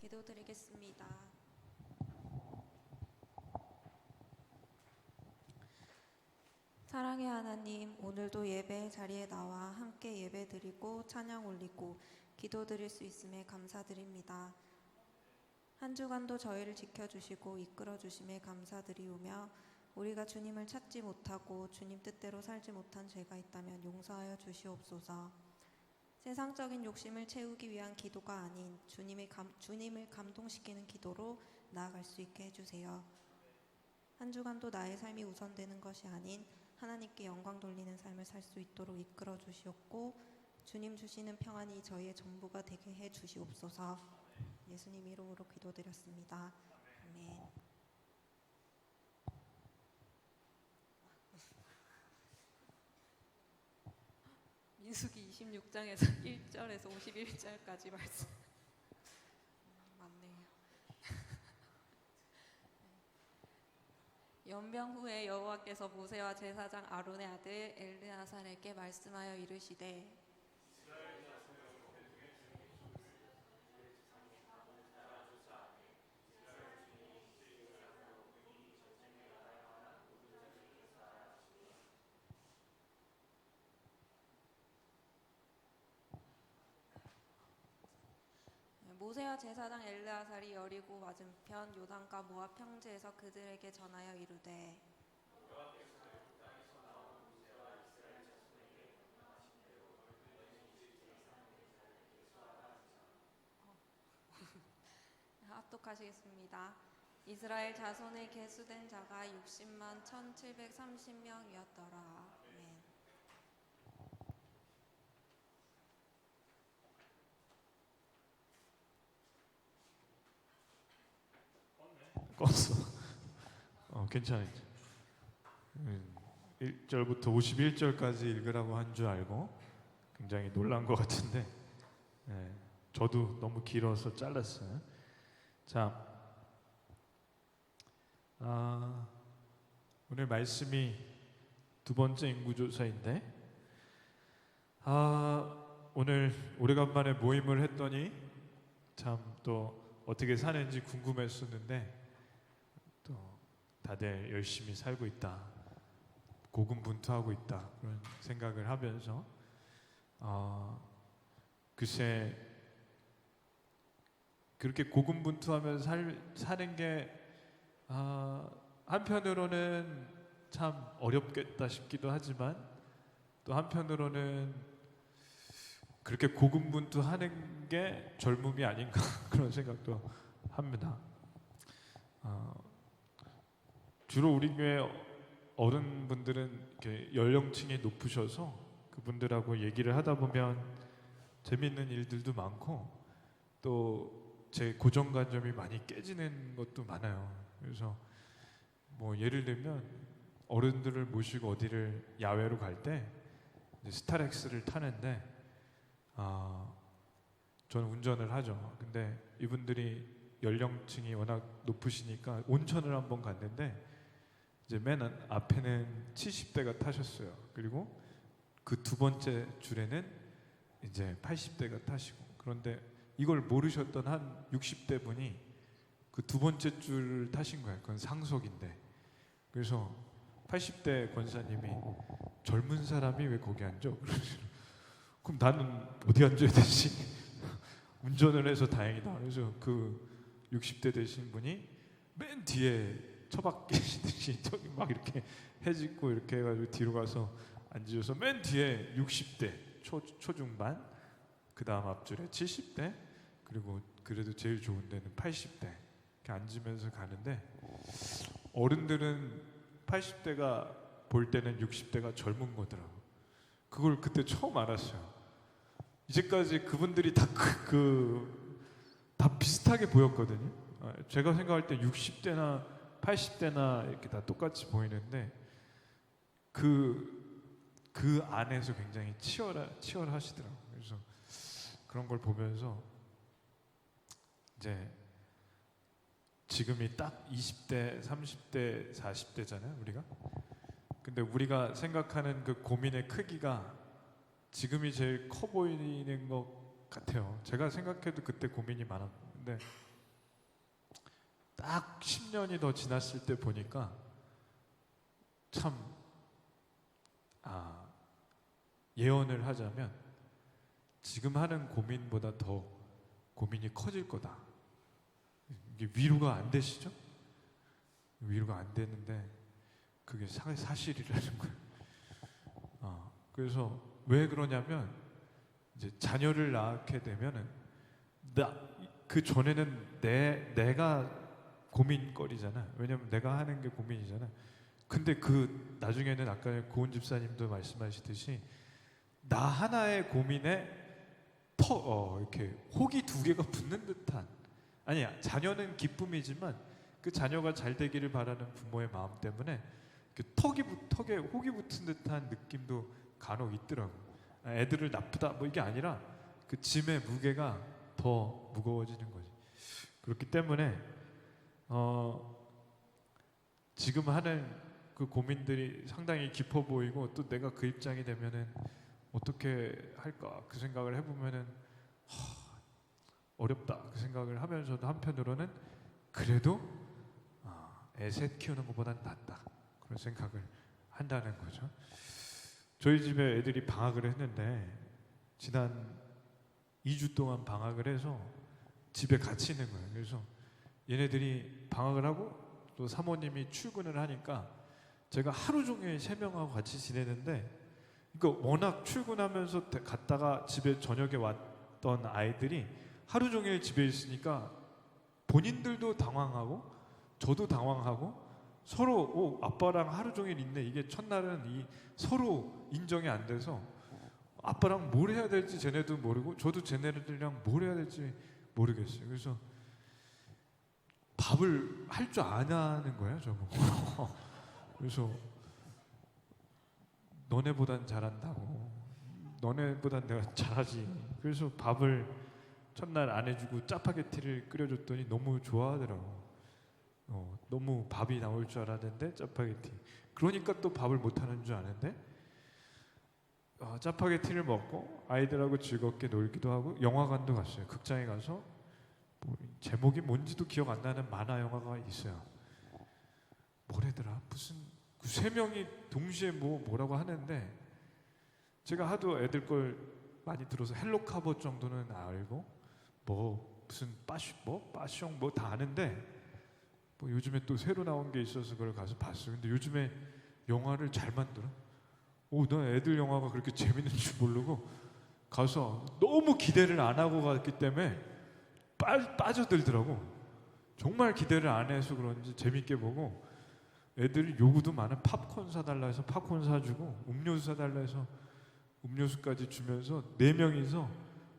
기도드리겠습니다. 사랑의 하나님, 오늘도 예배 자리에 나와 함께 예배드리고 찬양 올리고 기도드릴 수 있음에 감사드립니다. 한 주간도 저희를 지켜주시고 이끌어주심에 감사드리오며 우리가 주님을 찾지 못하고 주님 뜻대로 살지 못한 죄가 있다면 용서하여 주시옵소서. 세상적인 욕심을 채우기 위한 기도가 아닌 주님을 감동시키는 기도로 나아갈 수 있게 해주세요. 한 주간도 나의 삶이 우선되는 것이 아닌 하나님께 영광 돌리는 삶을 살 수 있도록 이끌어 주시옵고 주님 주시는 평안이 저희의 전부가 되게 해 주시옵소서. 예수님 이름으로 기도드렸습니다. 아멘. 민수기 26장에서 1절에서 51절까지 말씀 맞네요. 연병 후에 여호와께서 모세와 제사장 아론의 아들 엘르아살에게 말씀하여 이르시되 모세와 제사장 엘르아살이 여리고 맞은편 요단가 모압 평지에서 그들에게 전하여 이르되 합독하시겠습니다. 이스라엘 자손의 계수된 자가 60만 1730명이었더라. 아멘. 껐어. 괜찮아요. 1절부터 51절까지 읽으라고 한 줄 알고 굉장히 놀란 것 같은데, 저도 너무 길어서 잘랐어요. 자, 오늘 말씀이 두 번째 인구조사인데, 오늘 오래간만에 모임을 했더니 참 또 어떻게 사는지 궁금했었는데 또 다들 열심히 살고 있다, 고군분투하고 있다, 그런 생각을 하면서 글쎄 그렇게 고군분투하면서 사는 게 한편으로는 참 어렵겠다 싶기도 하지만 또 한편으로는 그렇게 고군분투하는 게 젊음이 아닌가 그런 생각도 합니다. 주로 우리 교회 어른분들은 이렇게 연령층이 높으셔서 그분들하고 얘기를 하다 보면 재밌는 일들도 많고 또 제 고정관념이 많이 깨지는 것도 많아요. 그래서 뭐 예를 들면 어른들을 모시고 어디를 야외로 갈 때 스타렉스를 타는데 저는 운전을 하죠. 근데 이분들이 연령층이 워낙 높으시니까 온천을 한번 갔는데 이제 맨 앞에는 70대가 타셨어요. 그리고 그 두 번째 줄에는 이제 80대가 타시고, 그런데 이걸 모르셨던 한 60대 분이 그 두 번째 줄 타신 거예요. 그건 상속인데. 그래서 80대 권사님이 젊은 사람이 왜 거기 앉아? 그럼 나는 어디 앉아야 되지? 운전을 해서 다행이다. 그래서 그 60대 되신 분이 맨 뒤에 처박 계시듯이 저기 막 이렇게 해짓고 이렇게 해가지고 뒤로 가서 앉으셔서 맨 뒤에 60대 초중반, 그 다음 앞줄에 70대, 그리고 그래도 제일 좋은 데는 80대 이렇게 앉으면서 가는데, 어른들은 80대가 볼 때는 60대가 젊은 거더라고. 그걸 그때 처음 알았어요. 이제까지 그분들이 다 비슷하게 보였거든요. 제가 생각할 때 60대나 80대나 이렇게 다 똑같이 보이는데 그 안에서 굉장히 치열하시더라고요. 그래서 그런 걸 보면서 이제 지금이 딱 20대, 30대, 40대잖아요, 우리가. 근데 우리가 생각하는 그 고민의 크기가 지금이 제일 커 보이는 것 같아요. 제가 생각해도 그때 고민이 많았는데 딱 10년이 더 지났을 때 보니까 참 예언을 하자면 지금 하는 고민보다 더 고민이 커질 거다. 이게 위로가 안 되시죠? 위로가 안 되는데 그게 사실이라는 거예요. 그래서 왜 그러냐면 이제 자녀를 낳게 되면은 그 전에는 내가 고민거리잖아. 왜냐면 내가 하는 게 고민이잖아. 근데 그 나중에는 아까 고은 집사님도 말씀하시듯이 나 하나의 고민에 이렇게 혹이 두 개가 붙는 듯한, 아니야, 자녀는 기쁨이지만 그 자녀가 잘 되기를 바라는 부모의 마음 때문에 턱에 혹이 붙은 듯한 느낌도 간혹 있더라고. 애들을 나쁘다 뭐 이게 아니라 그 짐의 무게가 더 무거워지는 거지. 그렇기 때문에 지금 하는 그 고민들이 상당히 깊어 보이고, 또 내가 그 입장이 되면은 어떻게 할까 그 생각을 해보면은 어렵다 그 생각을 하면서도 한편으로는 그래도 애 셋 키우는 것보단 낫다 그런 생각을 한다는 거죠. 저희 집에 애들이 방학을 했는데 지난 2주 동안 방학을 해서 집에 같이 있는 거예요. 그래서 얘네들이 방학을 하고 또 사모님이 출근을 하니까 제가 하루 종일 3명하고 같이 지내는데, 그러니까 워낙 출근하면서 갔다가 집에 저녁에 왔던 아이들이 하루 종일 집에 있으니까 본인들도 당황하고 저도 당황하고 서로 아빠랑 하루 종일 있네, 이게 첫날은 서로 인정이 안 돼서 아빠랑 뭘 해야 될지 쟤네도 모르고 저도 쟤네들이랑 뭘 해야 될지 모르겠어요. 그래서 밥을 할 줄 아냐는 거예요, 저보고. 그래서 너네보단 잘한다고, 너네보단 내가 잘하지. 그래서 밥을 첫날 안 해주고 짜파게티를 끓여줬더니 너무 좋아하더라고. 너무 밥이 나올 줄 알았는데 짜파게티. 그러니까 또 밥을 못하는 줄 아는데 짜파게티를 먹고 아이들하고 즐겁게 놀기도 하고 영화관도 갔어요. 극장에 가서 제목이 뭔지도 기억 안 나는 만화 영화가 있어요. 뭐래더라? 무슨 그 3명이 동시에 뭐라고 하는데 제가 하도 애들 걸 많이 들어서 헬로카보 정도는 알고 무슨 빠숑 뭐 다 아는데 요즘에 또 새로 나온 게 있어서 그걸 가서 봤어요. 근데 요즘에 영화를 잘 만들어. 난 애들 영화가 그렇게 재밌는 줄 모르고 가서 너무 기대를 안 하고 갔기 때문에 빠져들더라고. 정말 기대를 안 해서 그런지 재밌게 보고, 애들이 요구도 많아. 팝콘 사달라 해서 팝콘 사주고, 음료수 사달라 해서 음료수까지 주면서 4명이서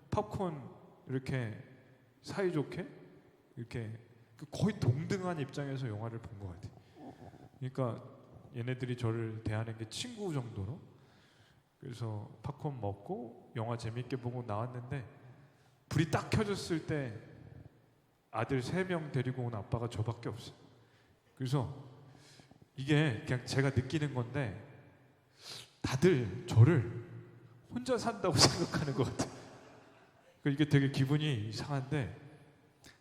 팝콘 이렇게 사이좋게 이렇게 거의 동등한 입장에서 영화를 본 것 같아요. 그러니까 얘네들이 저를 대하는 게 친구 정도로. 그래서 팝콘 먹고 영화 재밌게 보고 나왔는데 불이 딱 켜졌을 때 아들 3명 데리고 온 아빠가 저밖에 없어요. 그래서 이게 그냥 제가 느끼는 건데 다들 저를 혼자 산다고 생각하는 것 같아요. 이게 되게 기분이 이상한데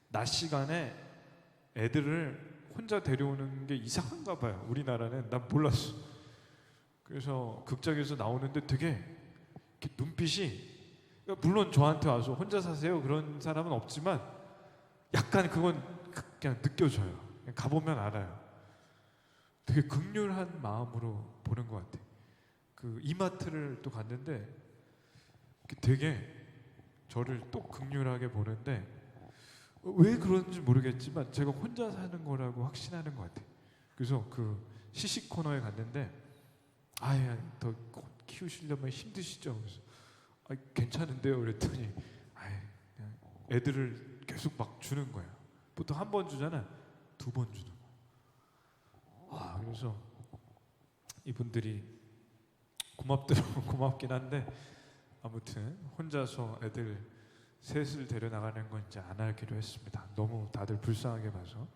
낮 시간에 애들을 혼자 데려오는 게 이상한가 봐요. 우리나라는. 난 몰랐어. 그래서 극장에서 나오는데 되게 이렇게 눈빛이, 물론 저한테 와서 혼자 사세요 그런 사람은 없지만 약간 그건 그냥 느껴져요. 그냥 가보면 알아요. 되게 극률한 마음으로 보는 것 같아요. 그 이마트를 또 갔는데 되게 저를 또 극률하게 보는데 왜 그런지 모르겠지만 제가 혼자 사는 거라고 확신하는 것 같아요. 그래서 그 시식 코너에 갔는데 더 키우시려면 힘드시죠? 그래서 괜찮은데요? 그랬더니 그냥 애들을 계속 막 주는 거예요. 보통 1번 주잖아. 2번 주는 거. 그래서 이분들이 고맙더라고. 고맙긴 한데 아무튼 혼자서 애들 셋을 데려나가는 건 이제 안 하기로 했습니다. 너무 다들 불쌍하게 봐서.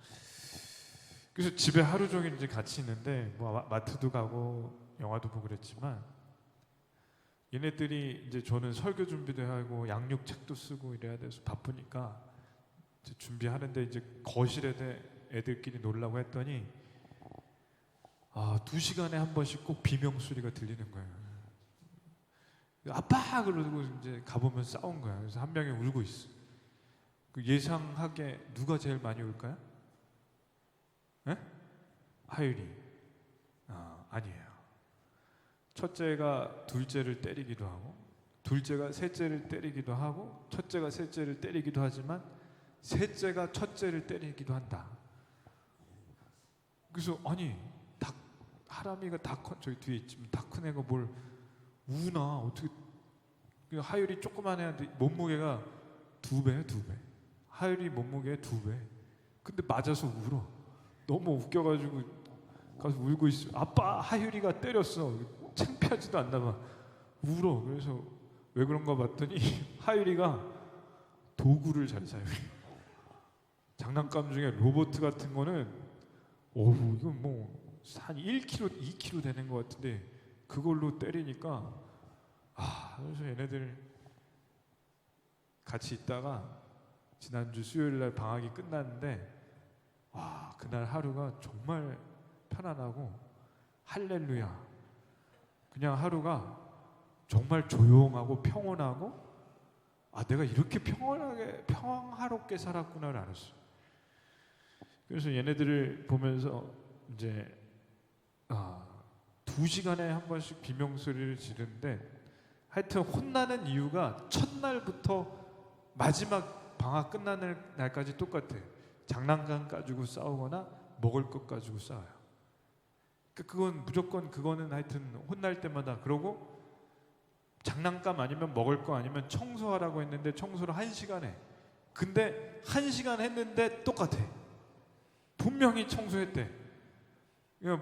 그래서 집에 하루 종일 이제 같이 있는데 마트도 가고 영화도 보고 그랬지만 얘네들이 이제 저는 설교 준비도 하고 양육 책도 쓰고 이래야 돼서 바쁘니까 이제 준비하는데 이제 거실에 애들끼리 놀라고 했더니 2시간에 한 번씩 꼭 비명 소리가 들리는 거예요. 아빠 그러고 이제 가보면 싸운 거야. 그래서 한 명이 울고 있어. 그 예상하게 누가 제일 많이 울까요? 에? 하율이. 아니에요. 첫째가 둘째를 때리기도 하고, 둘째가 셋째를 때리기도 하고, 첫째가 셋째를 때리기도 하지만 셋째가 첫째를 때리기도 한다. 그래서 아니 하람이가 저기 뒤에 있지만 다 큰 애가 뭘 우나 어떻게. 하율이 조그만 애한테 몸무게가 2배야 2배. 하율이 몸무게 2배. 근데 맞아서 울어. 너무 웃겨가지고 가서 울고 있어. 아빠 하율이가 때렸어. 창피하지도 않나 봐. 울어. 그래서 왜 그런가 봤더니 하율이가 도구를 잘 사용해. 장난감 중에 로봇 같은 거는 이건 뭐 한 1kg, 2kg 되는 것 같은데 그걸로 때리니까 그래서 얘네들 같이 있다가 지난주 수요일날 방학이 끝났는데 그날 하루가 정말 편안하고 할렐루야. 그냥 하루가 정말 조용하고 평온하고 내가 이렇게 평화롭게 살았구나를 알았어. 그래서 얘네들을 보면서 이제 2시간에 한 번씩 비명소리를 지르는데 하여튼 혼나는 이유가 첫날부터 마지막 방학 끝나는 날까지 똑같아. 장난감 가지고 싸우거나 먹을 것 가지고 싸워요. 그건 무조건 그거는 하여튼 혼날 때마다 그러고 장난감 아니면 먹을 거 아니면 청소하라고 했는데 청소를 1시간 해. 근데 1시간 했는데 똑같아. 분명히 청소했대.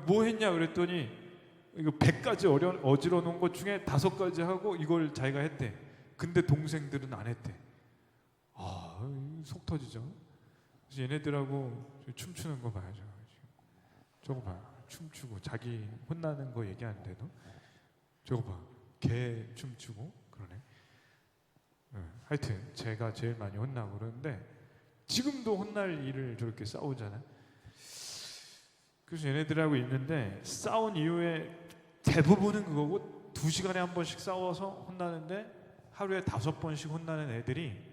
뭐 했냐 그랬더니 이거 100가지 어지러 놓은 것 중에 5가지 하고 이걸 자기가 했대. 근데 동생들은 안 했대. 속 터지죠. 그래서 얘네들하고 춤추는 거 봐야죠. 저거 봐. 춤추고 자기 혼나는 거 얘기하는데도 저거 봐. 개 춤추고 그러네. 하여튼 제가 제일 많이 혼나고 그러는데 지금도 혼날 일을 저렇게 싸우잖아요. 그래서 얘네들하고 있는데 싸운 이유에 대부분은 그거고 2시간에 한 번씩 싸워서 혼나는데 하루에 5번씩 혼나는 애들이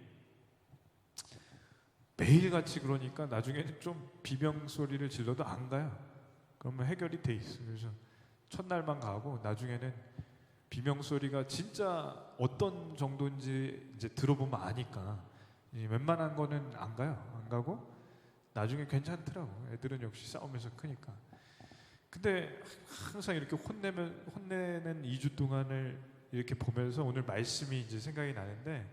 매일같이 그러니까 나중에는 좀 비명 소리를 질러도 안 가요. 그러면 해결이 돼 있어. 그래서 첫날만 가고 나중에는 비명 소리가 진짜 어떤 정도인지 이제 들어보면 아니까 웬만한 거는 안 가요. 안 가고 나중에 괜찮더라고. 애들은 역시 싸우면서 크니까. 근데 항상 이렇게 혼내는 2주 동안을 이렇게 보면서 오늘 말씀이 이제 생각이 나는데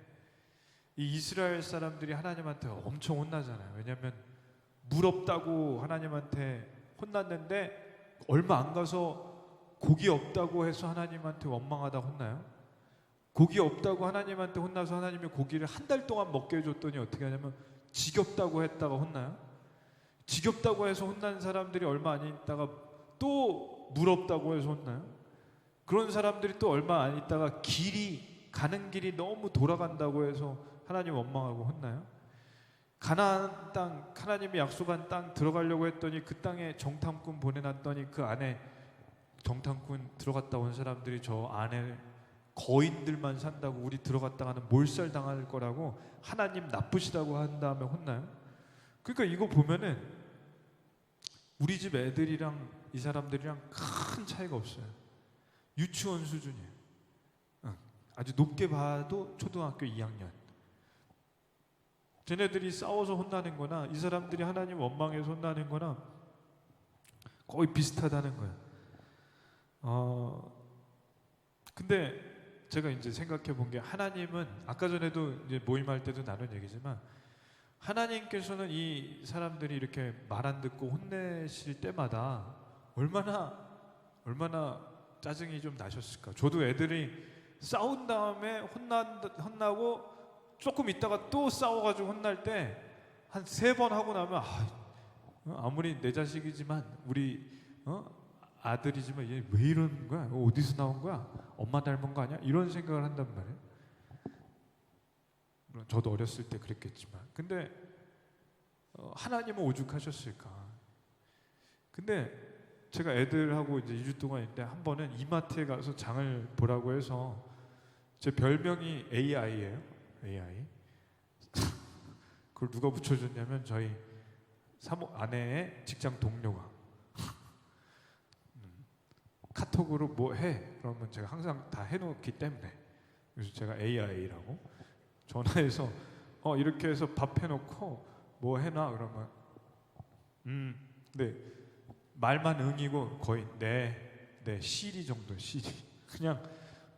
이 이스라엘 사람들이 하나님한테 엄청 혼나잖아요. 왜냐하면 물 없다고 하나님한테 혼났는데 얼마 안 가서 고기 없다고 해서 하나님한테 원망하다 혼나요? 고기 없다고 하나님한테 혼나서 하나님이 고기를 1달 동안 먹게 해줬더니 어떻게 하냐면 지겹다고 했다가 혼나요? 지겹다고 해서 혼난 사람들이 얼마 안 있다가 또 물 없다고 해서 혼나요? 그런 사람들이 또 얼마 안 있다가 가는 길이 너무 돌아간다고 해서 하나님 원망하고 혼나요? 가나안 땅, 하나님이 약속한 땅 들어가려고 했더니 그 땅에 정탐꾼 보내놨더니 그 안에 정탐꾼 들어갔다 온 사람들이 저 안에 거인들만 산다고 우리 들어갔다가는 몰살당할 거라고 하나님 나쁘시다고 한 다음에 혼나요? 그러니까 이거 보면은 우리 집 애들이랑 이 사람들이랑 큰 차이가 없어요. 유치원 수준이에요. 아주 높게 봐도 초등학교 2학년. 쟤네들이 싸워서 혼나는 거나 이 사람들이 하나님 원망해서 혼나는 거나 거의 비슷하다는 거예요. 근데 제가 이제 생각해 본 게 하나님은 아까 전에도 이제 모임할 때도 나눈 얘기지만 하나님께서는 이 사람들이 이렇게 말 안 듣고 혼내실 때마다 얼마나 짜증이 좀 나셨을까. 저도 애들이 싸운 다음에 혼나고 조금 있다가 또 싸워가지고 혼날 때 한 3번 하고 나면 아무리 내 자식이지만 우리 아들이지만 얘 왜 이러는 거야? 어디서 나온 거야? 엄마 닮은 거 아니야? 이런 생각을 한단 말이에요. 물론 저도 어렸을 때 그랬겠지만 근데 하나님은 오죽하셨을까. 근데 제가 애들하고 이제 2주 동안 있는데 한 번은 이마트에 가서 장을 보라고 해서 제 별명이 AI예요. AI. 그걸 누가 붙여줬냐면 저희 사모 아내의 직장 동료가 카톡으로 뭐 해? 그러면 제가 항상 다 해놓기 때문에 그래서 제가 AI라고 전화해서 이렇게 해서 밥 해놓고 뭐 해놔 그러면 네 말만 응이고 거의 네 시리 정도 시리 그냥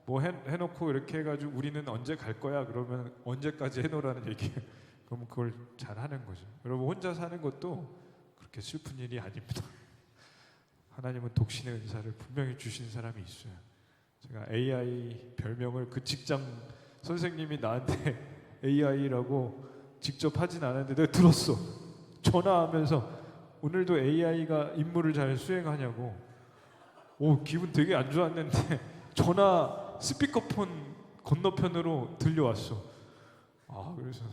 뭐 해놓고 이렇게 해가지고 우리는 언제 갈 거야 그러면 언제까지 해놓으라는 얘기예요. 그러면 그걸 잘 하는 거죠. 여러분 혼자 사는 것도 그렇게 슬픈 일이 아닙니다. 하나님은 독신의 은사를 분명히 주신 사람이 있어요. 제가 AI 별명을 그 직장 선생님이 나한테 AI라고 직접 하진 않았는데 내가 들었어. 전화하면서 오늘도 AI가 임무를 잘 수행하냐고. 오 기분 되게 안 좋았는데 전화 스피커폰 건너편으로 들려왔어. 그래서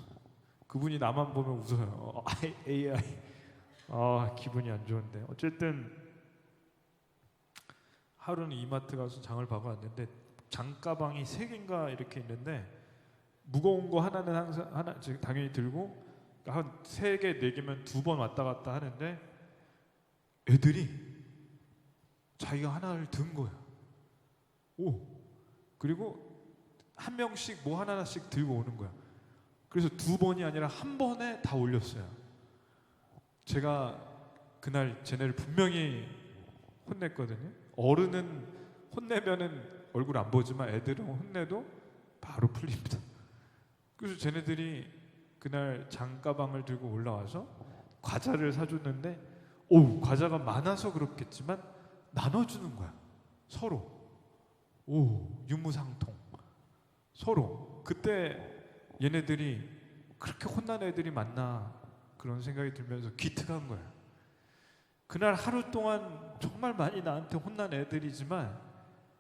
그분이 나만 보면 웃어요. AI. 기분이 안 좋은데 어쨌든 하루는 이마트 가서 장을 봐고 왔는데 장가방이 3개인가 이렇게 있는데 무거운 거 하나는 항상 하나 당연히 들고 한 3개, 4개면 2번 왔다 갔다 하는데 애들이 자기가 하나를 든 거야. 그리고 한 명씩 뭐 하나씩 들고 오는 거야. 그래서 2번이 아니라 한 번에 다 올렸어요. 제가 그날 쟤네를 분명히 혼냈거든요. 어른은 혼내면은 얼굴 안 보지만 애들은 혼내도 바로 풀립니다. 그래서 쟤네들이 그날 장가방을 들고 올라와서 과자를 사줬는데 과자가 많아서 그렇겠지만 나눠주는 거야. 서로. 유무상통. 서로. 그때 얘네들이 그렇게 혼난 애들이 많나 그런 생각이 들면서 기특한 거야. 그날 하루 동안 정말 많이 나한테 혼난 애들이지만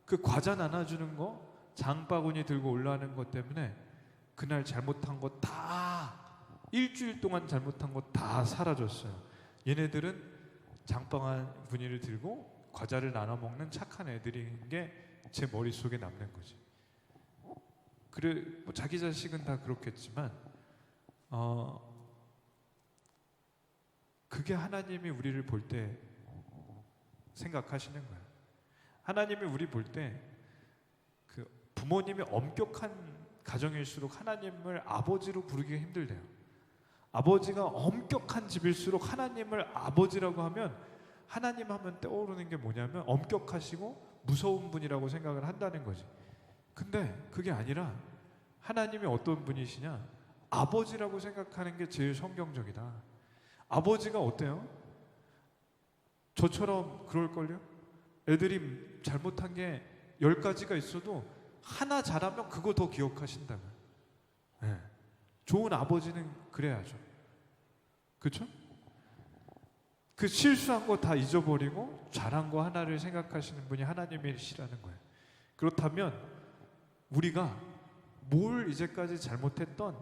그 과자 나눠주는 거 장바구니 들고 올라가는 것 때문에 그날 잘못한 거 다 일주일 동안 잘못한 거 다 사라졌어요. 얘네들은 장바구니를 들고 과자를 나눠 먹는 착한 애들인 게 제 머릿속에 남는 거지. 그래 뭐 자기 자식은 다 그렇겠지만 그게 하나님이 우리를 볼 때 생각하시는 거예요. 하나님이 우리 볼 때 그 부모님이 엄격한 가정일수록 하나님을 아버지로 부르기가 힘들대요. 아버지가 엄격한 집일수록 하나님을 아버지라고 하면 하나님 하면 떠오르는 게 뭐냐면 엄격하시고 무서운 분이라고 생각을 한다는 거지. 근데 그게 아니라 하나님이 어떤 분이시냐? 아버지라고 생각하는 게 제일 성경적이다. 아버지가 어때요? 저처럼 그럴걸요? 애들이 잘못한 게 10가지가 있어도 하나 잘하면 그거 더 기억하신다고요. 네. 좋은 아버지는 그래야죠. 그렇죠? 그 실수한 거 다 잊어버리고 잘한 거 하나를 생각하시는 분이 하나님이시라는 거예요. 그렇다면 우리가 뭘 이제까지 잘못했던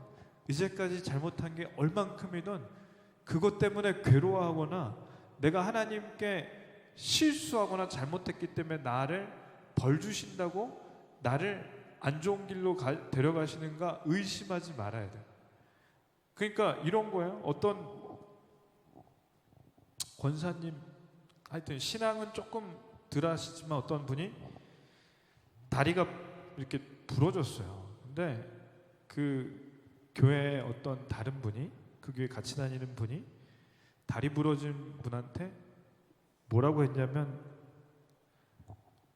이제까지 잘못한 게 얼만큼이든 그것 때문에 괴로워하거나 내가 하나님께 실수하거나 잘못했기 때문에 나를 벌 주신다고 나를 안 좋은 길로 데려가시는가 의심하지 말아야 돼요. 그러니까 이런 거예요. 어떤 권사님 하여튼 신앙은 조금 덜 하시지만 어떤 분이 다리가 이렇게 부러졌어요. 근데 그 교회에 어떤 다른 분이 그 교회 같이 다니는 분이 다리 부러진 분한테 뭐라고 했냐면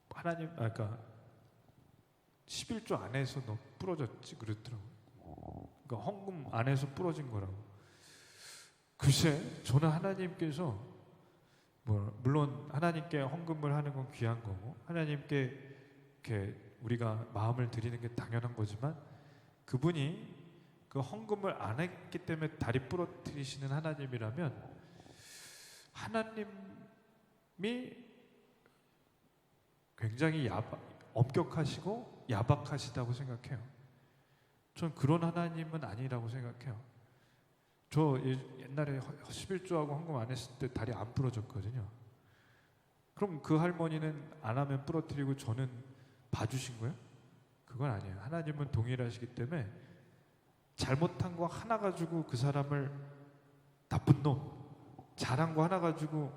하나님 그러니까 11조 안에서 너 부러졌지 그랬더라고요. 그러니까 헌금 안에서 부러진 거라고. 글쎄 저는 하나님께서 물론 하나님께 헌금을 하는 건 귀한 거고 하나님께 이렇게 우리가 마음을 드리는 게 당연한 거지만 그분이 그 헌금을 안 했기 때문에 다리 부러뜨리시는 하나님이라면 하나님이 굉장히 엄격하시고 야박하시다고 생각해요. 전 그런 하나님은 아니라고 생각해요. 저 옛날에 11조하고 헌금 안 했을 때 다리 안 부러졌거든요. 그럼 그 할머니는 안 하면 부러뜨리고 저는 봐주신 거예요? 그건 아니에요. 하나님은 동일하시기 때문에 잘못한 거 하나 가지고 그 사람을 나쁜 놈, 잘한 거 하나 가지고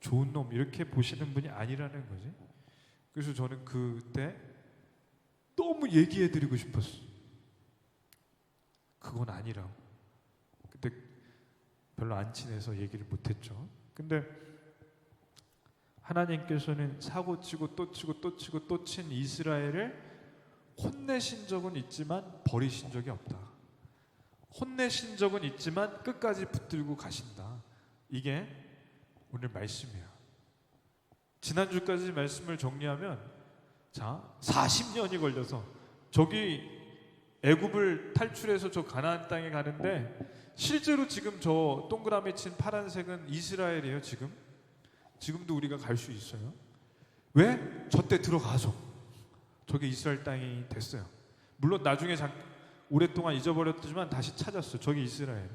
좋은 놈 이렇게 보시는 분이 아니라는 거지. 그래서 저는 그때 너무 얘기해드리고 싶었어. 그건 아니라고. 그때 별로 안 친해서 얘기를 못했죠. 근데 하나님께서는 사고 치고 또 치고 또 치고 또 친 이스라엘을 혼내신 적은 있지만 버리신 적이 없다. 혼내신 적은 있지만 끝까지 붙들고 가신다. 이게 오늘 말씀이야. 지난주까지 말씀을 정리하면 자 40년이 걸려서 저기 애굽을 탈출해서 저 가나안 땅에 가는데 실제로 지금 저 동그라미 친 파란색은 이스라엘이에요. 지금도 우리가 갈 수 있어요. 왜? 저때 들어가서 저게 이스라엘 땅이 됐어요. 물론 나중에 오랫동안 잊어버렸지만 다시 찾았어. 저게 이스라엘.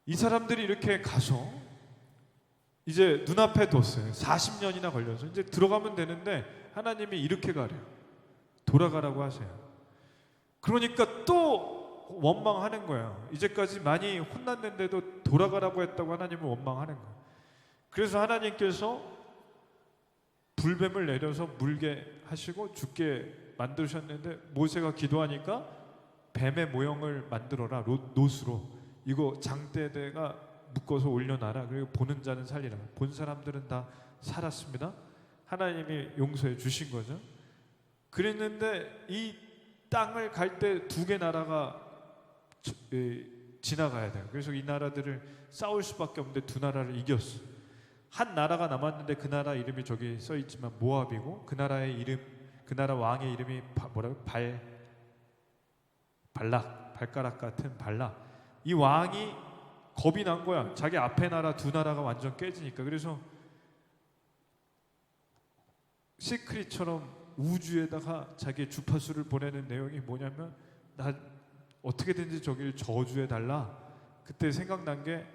이 사람들이 이렇게 가서 이제 눈앞에 뒀어요. 40년이나 걸려서 이제 들어가면 되는데 하나님이 이렇게 가래요. 돌아가라고 하세요. 그러니까 또 원망하는 거예요. 이제까지 많이 혼났는데도 돌아가라고 했다고 하나님은 원망하는 거예요. 그래서 하나님께서 불뱀을 내려서 물게 하시고 죽게 만드셨는데 모세가 기도하니까 뱀의 모형을 만들어라. 놋으로 이거 장대대가 묶어서 올려놔라. 그리고 보는 자는 살리라. 본 사람들은 다 살았습니다. 하나님이 용서해 주신 거죠. 그랬는데 이 땅을 갈 때 두 개 나라가 지나가야 돼요. 그래서 이 나라들을 싸울 수밖에 없는데 두 나라를 이겼어. 한 나라가 남았는데 그 나라 이름이 저기 써 있지만 모압이고 그 나라의 이름, 그 나라 왕의 이름이 발가락 같은 발락. 이 왕이 겁이 난 거야. 자기 앞에 나라 두 나라가 완전 깨지니까. 그래서 시크릿처럼 우주에다가 자기 주파수를 보내는 내용이 뭐냐면 나 어떻게든지 저기를 저주해 달라. 그때 생각난 게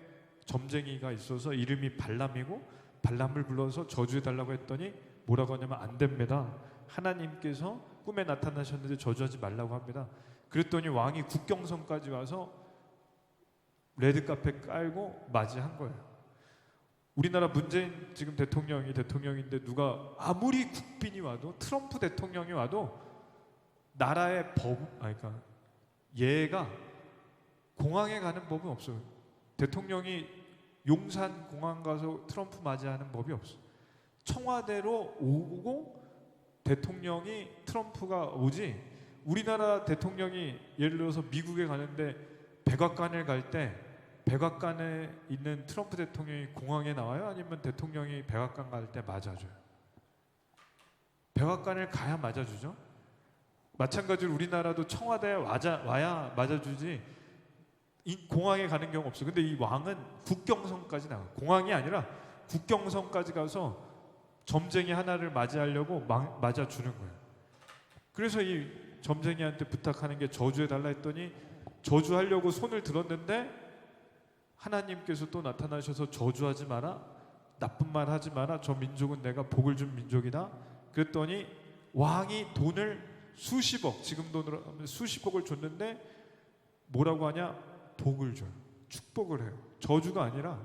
점쟁이가 있어서 이름이 발람이고 발람을 불러서 저주해 달라고 했더니 뭐라고 하냐면 안 됩니다. 하나님께서 꿈에 나타나셨는데 저주하지 말라고 합니다. 그랬더니 왕이 국경선까지 와서 레드카펫 깔고 맞이한 거예요. 우리나라 문재인 지금 대통령인데 누가 아무리 국빈이 와도 트럼프 대통령이 와도 나라의 그러니까 얘가 공항에 가는 법은 없어요. 대통령이 용산 공항 가서 트럼프 맞이하는 법이 없어. 청와대로 오고 대통령이 트럼프가 오지. 우리나라 대통령이 예를 들어서 미국에 가는데 백악관을 갈 때 백악관에 있는 트럼프 대통령이 공항에 나와요? 아니면 대통령이 백악관 갈 때 맞아줘요? 백악관을 가야 맞아주죠. 마찬가지로 우리나라도 청와대에 와야 맞아주지 공항에 가는 경우 없어요. 근데 이 왕은 국경선까지 나가. 공항이 아니라 국경선까지 가서 점쟁이 하나를 맞이하려고 맞아주는 거예요. 그래서 이 점쟁이한테 부탁하는 게 저주해달라 했더니 저주하려고 손을 들었는데 하나님께서 또 나타나셔서 저주하지 마라. 나쁜 말 하지 마라. 저 민족은 내가 복을 준 민족이다. 그랬더니 왕이 돈을 수십억, 지금 돈으로 하면 수십억을 줬는데 뭐라고 하냐? 복을 줘요. 축복을 해요. 저주가 아니라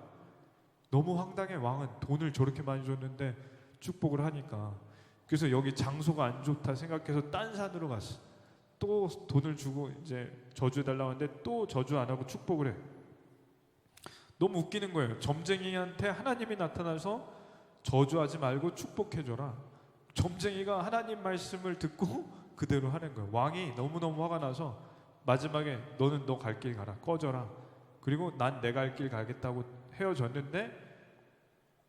너무 황당해. 왕은 돈을 저렇게 많이 줬는데 축복을 하니까. 그래서 여기 장소가 안 좋다 생각해서 딴 산으로 갔어. 또 돈을 주고 이제 저주해달라고 하는데 또 저주 안 하고 축복을 해. 너무 웃기는 거예요. 점쟁이한테 하나님이 나타나서 저주하지 말고 축복해줘라. 점쟁이가 하나님 말씀을 듣고 그대로 하는 거예요. 왕이 너무너무 화가 나서 마지막에 너는 너 갈 길 가라. 꺼져라. 그리고 난 내 갈 길 가겠다고 헤어졌는데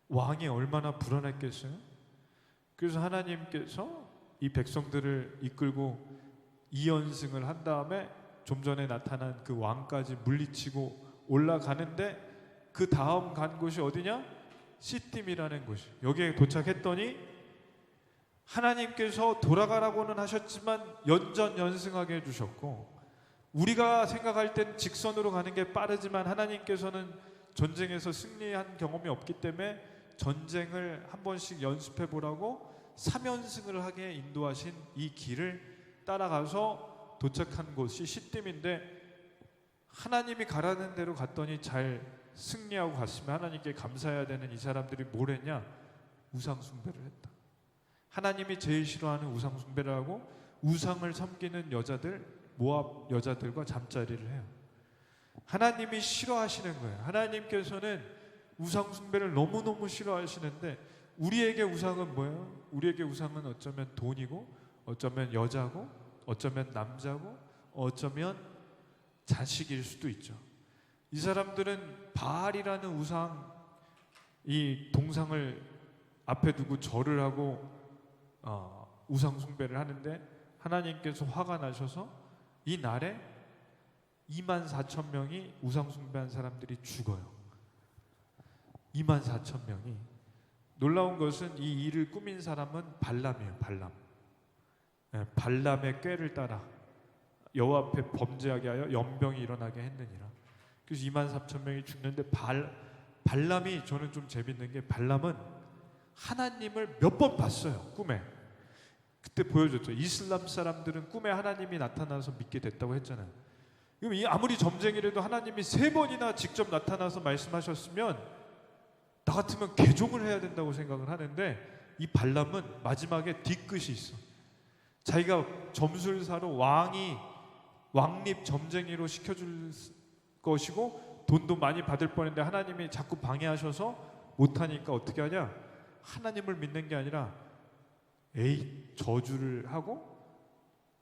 왕이 얼마나 불안했겠어요? 그래서 하나님께서 이 백성들을 이끌고 2연승을 한 다음에 좀 전에 나타난 그 왕까지 물리치고 올라가는데 그 다음 간 곳이 어디냐? 시딤이라는 곳이. 여기에 도착했더니 하나님께서 돌아가라고는 하셨지만 연전연승하게 해주셨고 우리가 생각할 땐 직선으로 가는 게 빠르지만 하나님께서는 전쟁에서 승리한 경험이 없기 때문에 전쟁을 한 번씩 연습해 보라고 3연승을 하게 인도하신 이 길을 따라가서 도착한 곳이 시딤인데, 하나님이 가라는 대로 갔더니 잘 승리하고 갔으면 하나님께 감사해야 되는 이 사람들이 뭘 했냐? 우상 숭배를 했다. 하나님이 제일 싫어하는 우상 숭배를 하고 우상을 섬기는 여자들, 모압 여자들과 잠자리를 해요. 하나님이 싫어하시는 거예요. 하나님께서는 우상 숭배를 너무너무 싫어하시는데, 우리에게 우상은 뭐예요? 우리에게 우상은 어쩌면 돈이고, 어쩌면 여자고, 어쩌면 남자고, 어쩌면 자식일 수도 있죠. 이 사람들은 바알이라는 우상, 이 동상을 앞에 두고 절을 하고 우상 숭배를 하는데, 하나님께서 화가 나셔서 이 날에 24,000명이 우상 숭배한 사람들이 죽어요. 24,000명이. 놀라운 것은 이 일을 꾸민 사람은 발람이에요. 발람. 네, 발람의 꾀를 따라 여호와 앞에 범죄하게 하여 연병이 일어나게 했느니라. 그래서 24,000명이 죽는데, 발람이, 저는 좀 재밌는 게, 발람은 하나님을 몇 번 봤어요. 꿈에. 그때 보여줬죠. 이슬람 사람들은 꿈에 하나님이 나타나서 믿게 됐다고 했잖아요. 그럼 아무리 점쟁이라도 하나님이 3번이나 직접 나타나서 말씀하셨으면 나 같으면 개종을 해야 된다고 생각을 하는데, 이 발람은 마지막에 뒤끝이 있어. 자기가 점술사로 왕립 점쟁이로 시켜줄 것이고 돈도 많이 받을 뻔했는데 하나님이 자꾸 방해하셔서 못하니까 어떻게 하냐? 하나님을 믿는 게 아니라 저주를 하고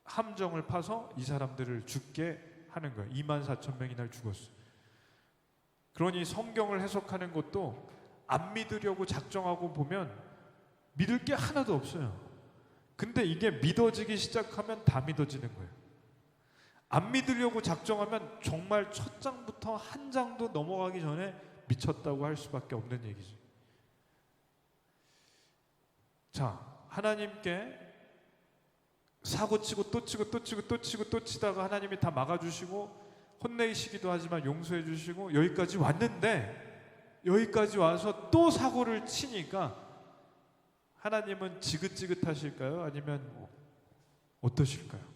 함정을 파서 이 사람들을 죽게 하는 거예요. 24,000명이 날 죽었어요. 그러니 성경을 해석하는 것도 안 믿으려고 작정하고 보면 믿을 게 하나도 없어요. 근데 이게 믿어지기 시작하면 다 믿어지는 거예요. 안 믿으려고 작정하면 정말 첫 장부터 한 장도 넘어가기 전에 미쳤다고 할 수밖에 없는 얘기죠. 자, 하나님께 사고치고 또 치고 또 치고 또 치고 또 치다가 하나님이 다 막아주시고 혼내시기도 하지만 용서해 주시고 여기까지 왔는데, 여기까지 와서 또 사고를 치니까 하나님은 지긋지긋하실까요? 아니면 어떠실까요?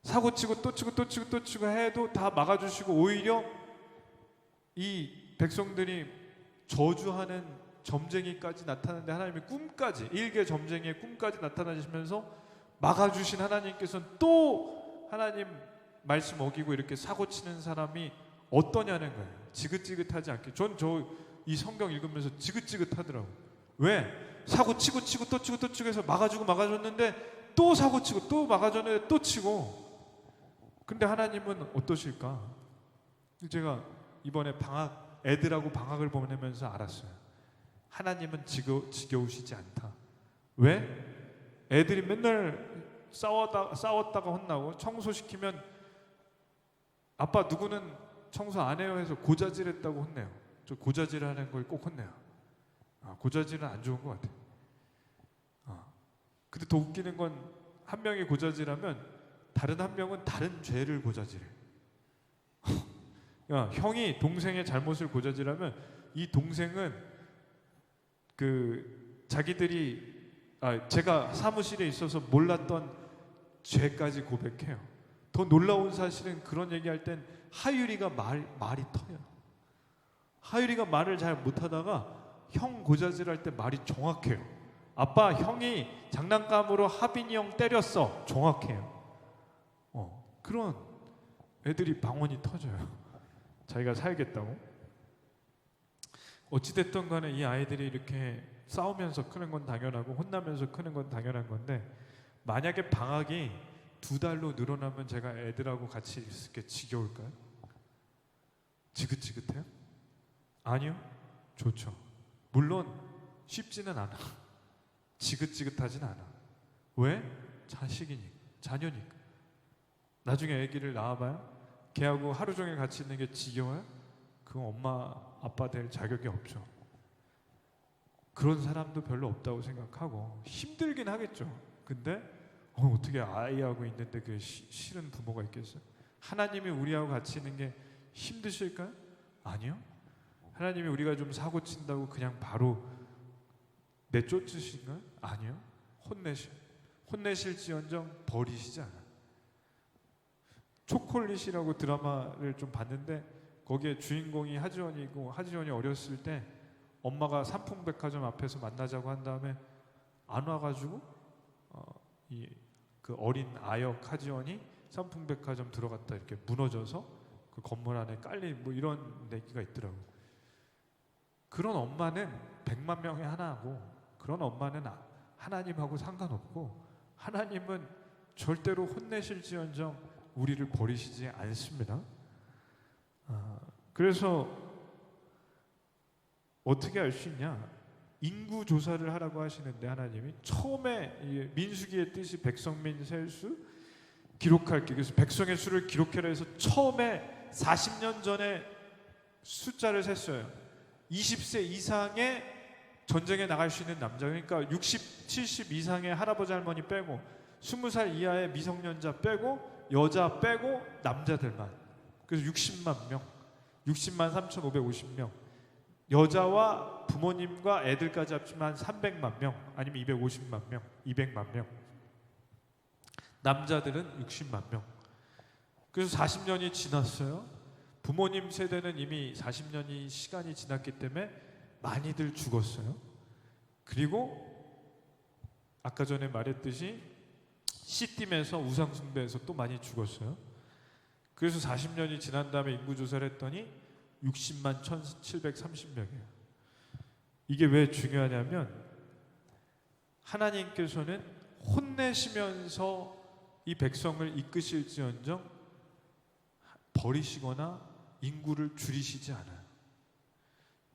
사고치고 또 치고 또 치고 또 치고 해도 다 막아주시고, 오히려 이 백성들이 저주하는 점쟁이까지 나타나는데 하나님이 꿈까지, 일개 점쟁이의 꿈까지 나타나시면서 막아주신 하나님께서는 또 하나님 말씀 어기고 이렇게 사고치는 사람이 어떠냐는 거예요. 지긋지긋하지 않게. 전 이 성경 읽으면서 지긋지긋하더라고요. 왜? 사고 치고 치고 또 치고 또 치고 해서 막아주고 막아줬는데 또 사고 치고 또 막아줬는데 또 치고. 근데 하나님은 어떠실까? 제가 이번에 애들하고 방학을 보내면서 알았어요. 하나님은 지겨우시지 않다. 왜? 애들이 맨날 싸웠다가 혼나고, 청소시키면 아빠 누구는 청소 안 해요 해서 고자질했다고 혼내요. 저 고자질하는 걸 꼭 혼내요. 고자질은 안 좋은 것 같아요. 근데 더 웃기는 건, 한 명이 고자질하면 다른 한 명은 다른 죄를 고자질해. 형이 동생의 잘못을 고자질하면 이 동생은 제가 사무실에 있어서 몰랐던 죄까지 고백해요. 더 놀라운 사실은, 그런 얘기할 땐 하율이가 말이 터요. 하율이가 말을 잘 못하다가 형 고자질할 때 말이 정확해요. 아빠, 형이 장난감으로 하빈이 형 때렸어. 정확해요. 그런 애들이 방언이 터져요. 자기가 살겠다고. 어찌됐든 간에 이 아이들이 이렇게 싸우면서 크는 건 당연하고 혼나면서 크는 건 당연한 건데, 만약에 방학이 2달로 늘어나면 제가 애들하고 같이 있을 게 지겨울까요? 지긋지긋해요? 아니요. 좋죠. 물론 쉽지는 않아. 지긋지긋하진 않아. 왜? 자식이니까, 자녀니까. 나중에 아기를 낳아봐요? 걔하고 하루 종일 같이 있는 게 지겨워요? 그건 엄마 아빠 될 자격이 없죠. 그런 사람도 별로 없다고 생각하고, 힘들긴 하겠죠. 근데 어떻게 아이하고 있는데 그 싫은 부모가 있겠어요? 하나님이 우리하고 같이 있는 게 힘드실까요? 아니요. 하나님이 우리가 좀 사고 친다고 그냥 바로 내쫓으신가요? 아니요. 혼내실지언정 버리시지 않아요. 초콜릿이라고 드라마를 좀 봤는데 거기에 주인공이 하지원이고, 하지원이 어렸을 때 엄마가 삼풍백화점 앞에서 만나자고 한 다음에 안 와가지고 그 어린 아역 하지원이 삼풍백화점 들어갔다 이렇게 무너져서 그 건물 안에 깔린 뭐 이런 얘기가 있더라고요. 그런 엄마는 100만 명에 하나고, 그런 엄마는 하나님하고 상관없고, 하나님은 절대로 혼내실지언정 우리를 버리시지 않습니다. 그래서 어떻게 알 수 있냐? 인구 조사를 하라고 하시는데 하나님이 처음에 민수기의 뜻이 백성민 셀수 기록할게. 그래서 백성의 수를 기록해라 해서 처음에 40년 전에 숫자를 셌어요. 20세 이상의 전쟁에 나갈 수 있는 남자, 그러니까 60, 70 이상의 할아버지 할머니 빼고 20살 이하의 미성년자 빼고 여자 빼고 남자들만. 그래서 60만 명, 60만 3,550명. 여자와 부모님과 애들까지 합치면 한 300만 명, 아니면 250만 명, 200만 명. 남자들은 60만 명. 그래서 40년이 지났어요. 부모님 세대는 이미 40년이 시간이 지났기 때문에 많이들 죽었어요. 그리고 아까 전에 말했듯이 시딤에서 우상숭배에서 또 많이 죽었어요. 그래서 40년이 지난 다음에 인구조사를 했더니 60만 1730명이에요. 이게 왜 중요하냐면 하나님께서는 혼내시면서 이 백성을 이끄실지언정 버리시거나 인구를 줄이시지 않아요.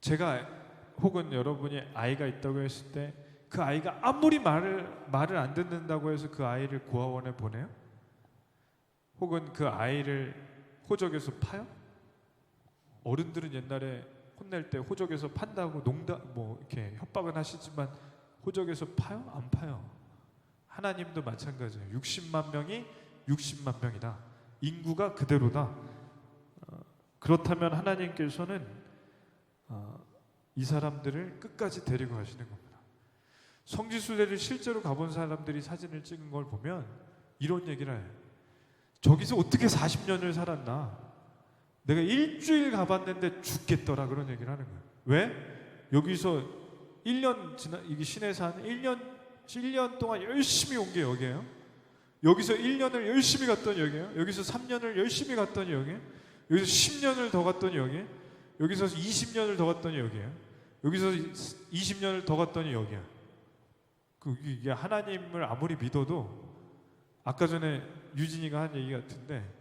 제가 혹은 여러분이 아이가 있다고 했을 때 그 아이가 아무리 말을 안 듣는다고 해서 그 아이를 고아원에 보내요? 혹은 그 아이를 호적에서 파요? 어른들은 옛날에 혼낼 때 호적에서 판다고 이렇게 협박은 하시지만 호적에서 파요? 안 파요. 하나님도 마찬가지예요. 60만 명이 60만 명이다. 인구가 그대로다. 그렇다면 하나님께서는 이 사람들을 끝까지 데리고 가시는 겁니다. 성지순례를 실제로 가본 사람들이 사진을 찍은 걸 보면 이런 얘기를 해요. 저기서 어떻게 40년을 살았나? 내가 일주일 가봤는데 죽겠더라. 그런 얘기를 하는 거예요. 왜? 여기서 1년 이게 시내에서 한 1년 동안 열심히 온 게 여기예요. 여기서 1년을 열심히 갔더니 여기예요. 여기서 3년을 열심히 갔더니 여기예요. 여기서 10년을 더 갔더니 여기예요. 여기서 20년을 더 갔더니 여기예요. 여기서 20년을 더 갔더니 여기야. 이게 하나님을 아무리 믿어도 아까 전에 유진이가 한 얘기 같은데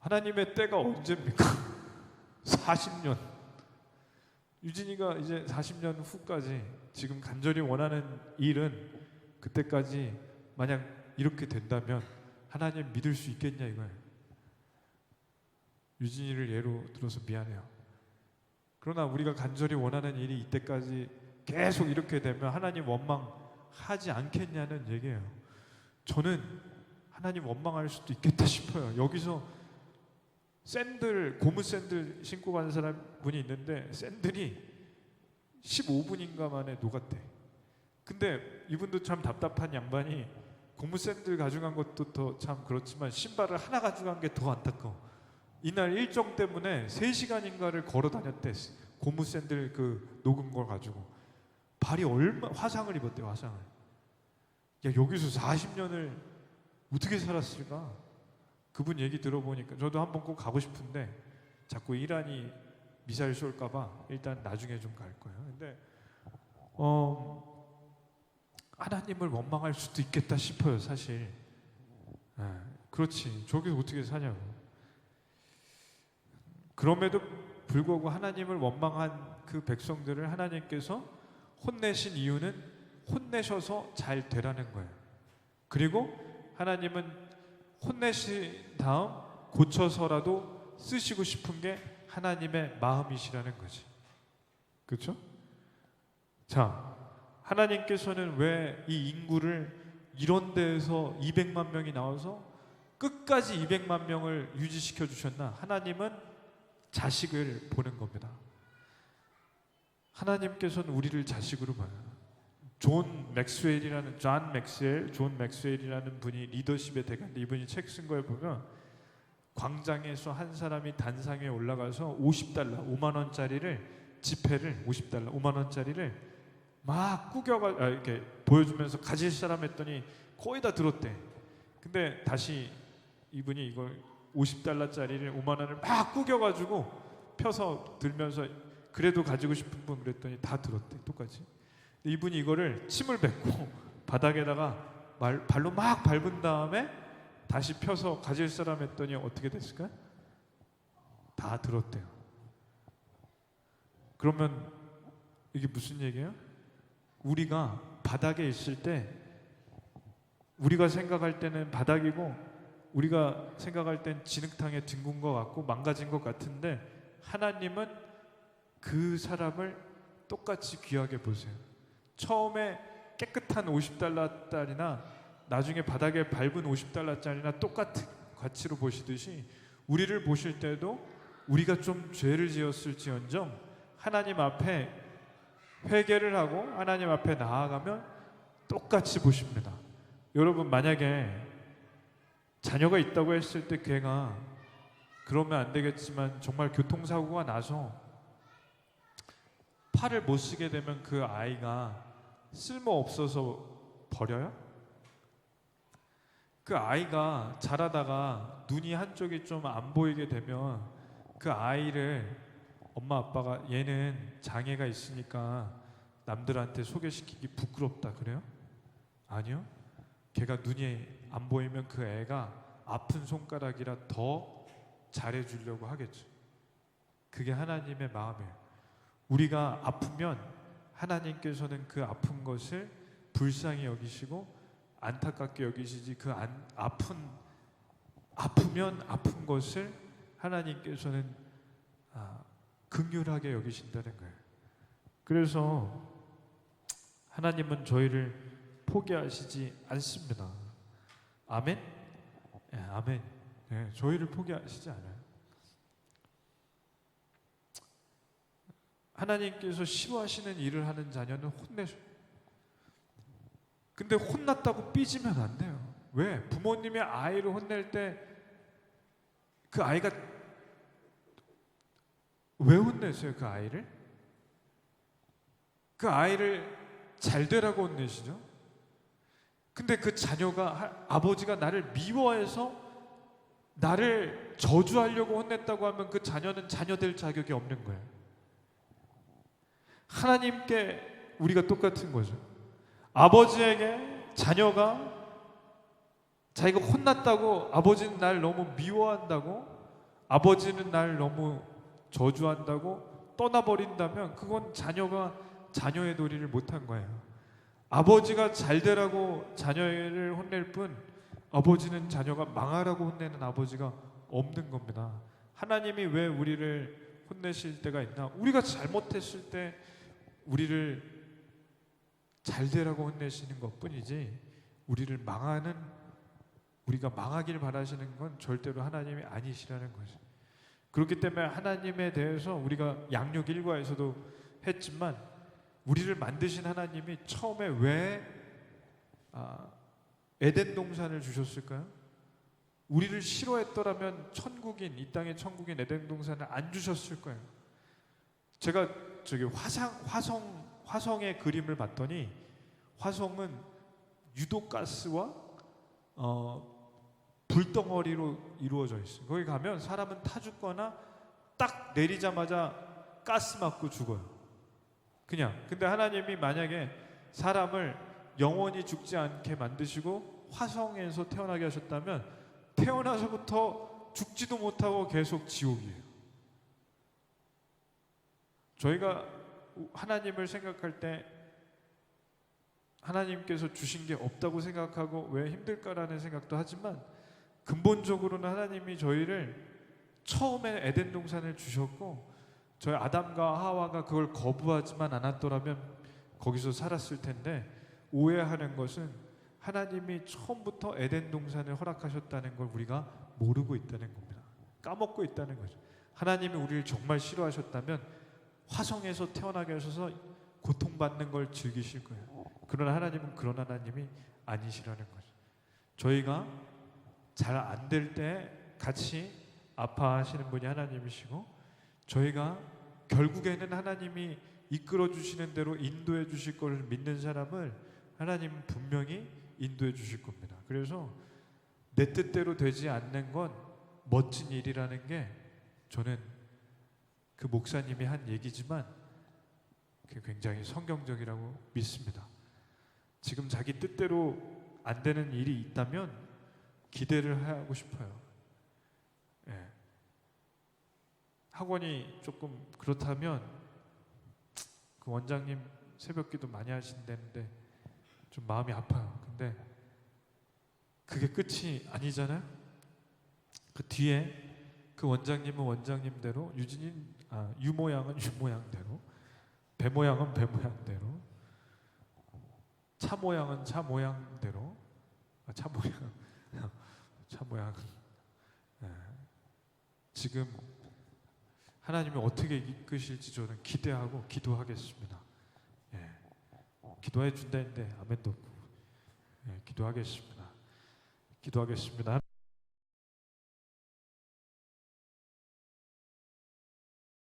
하나님의 때가 언제입니까? 40년. 유진이가 이제 40년 후까지 지금 간절히 원하는 일은 그때까지 만약 이렇게 된다면 하나님 믿을 수 있겠냐 이거예요. 유진이를 예로 들어서 미안해요. 그러나 우리가 간절히 원하는 일이 이때까지 계속 이렇게 되면 하나님 원망하지 않겠냐는 얘기예요. 저는 하나님 원망할 수도 있겠다 싶어요. 여기서 고무 샌들 신고 가는 분이 있는데 샌들이 15분인가 만에 녹았대. 근데 이분도 참 답답한 양반이 고무 샌들 가져간 것도 더 참 그렇지만 신발을 하나 가져간 게 더 안타까워. 이날 일정 때문에 3시간인가를 걸어 다녔대. 고무 샌들 그 녹은 걸 가지고 발이 화상을 입었대. 화상을. 야, 여기서 40년을 어떻게 살았을까? 그분 얘기 들어보니까 저도 한번 꼭 가고 싶은데 자꾸 이란이 미사일 쏠까봐 일단 나중에 좀 갈 거예요. 근데 하나님을 원망할 수도 있겠다 싶어요, 사실. 그렇지. 저기서 어떻게 사냐고. 그럼에도 불구하고 하나님을 원망한 그 백성들을 하나님께서 혼내신 이유는 혼내셔서 잘 되라는 거예요. 그리고 하나님은 혼내신 다음 고쳐서라도 쓰시고 싶은 게 하나님의 마음이시라는 거지. 그렇죠? 자, 하나님께서는 왜 이 인구를 이런 데에서 200만 명이 나와서 끝까지 200만 명을 유지시켜 주셨나? 하나님은 자식을 보는 겁니다. 하나님께서는 우리를 자식으로 봐요. 존 맥스웰이라는 분이 리더십의 대가인데, 이분이 책 쓴 거에 보면 광장에서 한 사람이 단상 위에 올라가서 50달러, 5만 원짜리를 지폐를 50달러, 5만 원짜리를 막 이렇게 보여주면서 가질 사람 했더니 거의 다 들었대. 근데 다시 이분이 이걸 50달러짜리를 5만 원을 막 구겨가지고 펴서 들면서 그래도 가지고 싶은 분 그랬더니 다 들었대, 똑같이. 근데 이분이 이거를 침을 뱉고 바닥에다가 발로 막 밟은 다음에 다시 펴서 가질 사람 했더니 어떻게 됐을까요? 다 들었대요. 그러면 이게 무슨 얘기예요? 우리가 바닥에 있을 때, 우리가 생각할 때는 바닥이고 우리가 생각할 땐 진흙탕에 뒹군 것 같고 망가진 것 같은데, 하나님은 그 사람을 똑같이 귀하게 보세요. 처음에 깨끗한 50달러짜리나 나중에 바닥에 밟은 50달러짜리나 똑같은 가치로 보시듯이, 우리를 보실 때도 우리가 좀 죄를 지었을지언정 하나님 앞에 회개를 하고 하나님 앞에 나아가면 똑같이 보십니다. 여러분, 만약에 자녀가 있다고 했을 때 걔가, 그러면 안 되겠지만 정말 교통사고가 나서 팔을 못 쓰게 되면 그 아이가 쓸모없어서 버려요? 그 아이가 자라다가 눈이 한쪽이 좀 안 보이게 되면 그 아이를 엄마 아빠가 얘는 장애가 있으니까 남들한테 소개시키기 부끄럽다 그래요? 아니요. 걔가 눈이 안 보이면 그 애가 아픈 손가락이라 더 잘해주려고 하겠죠. 그게 하나님의 마음이에요. 우리가 아프면 하나님께서는 그 아픈 것을 불쌍히 여기시고 안타깝게 여기시지, 그 아프면 아픈 것을 하나님께서는 긍휼하게 여기신다는 거예요. 그래서 하나님은 저희를 포기하시지 않습니다. 아멘? 네, 아멘. 네, 저희를 포기하시지 않아요. 하나님께서 싫어하시는 일을 하는 자녀는 혼내셔요. 근데 혼났다고 삐지면 안 돼요. 왜? 부모님의 아이를 혼낼 때 그 아이가 왜 혼내세요? 그 아이를? 그 아이를 잘 되라고 혼내시죠? 근데 그 자녀가, 아버지가 나를 미워해서 나를 저주하려고 혼냈다고 하면 그 자녀는 자녀 될 자격이 없는 거예요. 하나님께 우리가 똑같은 거죠. 아버지에게 자녀가 자기가 혼났다고, 아버지는 날 너무 미워한다고, 아버지는 날 너무 저주한다고 떠나버린다면 그건 자녀가 자녀의 도리를 못한 거예요. 아버지가 잘 되라고 자녀를 혼낼 뿐 아버지는 자녀가 망하라고 혼내는 아버지가 없는 겁니다. 하나님이 왜 우리를 혼내실 때가 있나? 우리가 잘못했을 때 우리를 잘 되라고 혼내시는 것뿐이지, 우리가 망하길 바라시는 건 절대로 하나님이 아니시라는 거죠. 그렇기 때문에 하나님에 대해서 우리가 양육 일과에서도 했지만, 우리를 만드신 하나님이 처음에 왜 에덴 동산을 주셨을까요? 우리를 싫어했더라면 천국인, 이 땅의 천국인 에덴 동산을 안 주셨을 거예요. 제가 화성의 그림을 봤더니, 화성은 유독가스와 불덩어리로 이루어져 있어요. 거기 가면 사람은 타 죽거나 딱 내리자마자 가스 맞고 죽어요. 그냥. 근데 하나님이 만약에 사람을 영원히 죽지 않게 만드시고 화성에서 태어나게 하셨다면 태어나서부터 죽지도 못하고 계속 지옥이에요. 저희가 하나님을 생각할 때 하나님께서 주신 게 없다고 생각하고 왜 힘들까라는 생각도 하지만, 근본적으로는 하나님이 저희를 처음에 에덴 동산을 주셨고, 저희 아담과 하와가 그걸 거부하지만 않았더라면 거기서 살았을 텐데, 오해하는 것은 하나님이 처음부터 에덴 동산을 허락하셨다는 걸 우리가 모르고 있다는 겁니다. 까먹고 있다는 거죠. 하나님이 우리를 정말 싫어하셨다면 화성에서 태어나게 하셔서 고통받는 걸 즐기실 거예요. 그러나 하나님은 그런 하나님이 아니시라는 거죠. 저희가 잘 안 될 때 같이 아파하시는 분이 하나님이시고, 저희가 결국에는 하나님이 이끌어 주시는 대로 인도해 주실 것을 믿는 사람을 하나님은 분명히 인도해 주실 겁니다. 그래서 내 뜻대로 되지 않는 건 멋진 일이라는 게 저는 그 목사님이 한 얘기지만 그게 굉장히 성경적이라고 믿습니다. 지금 자기 뜻대로 안 되는 일이 있다면 기대를 하고 싶어요. 예. 학원이 조금 그렇다면 그 원장님 새벽기도 많이 하신다는데 좀 마음이 아파요. 근데 그게 끝이 아니잖아요. 그 뒤에 그 원장님은 원장님대로, 유 모양은 유 모양대로, 배 모양은 배 모양대로, 차 모양은 차 모양대로, 차 모양, 차 모양. 예. 지금 하나님이 어떻게 이끄실지 저는 기대하고 기도하겠습니다. 예. 기도해 준다는데 아멘도 없고, 예. 기도하겠습니다. 기도하겠습니다.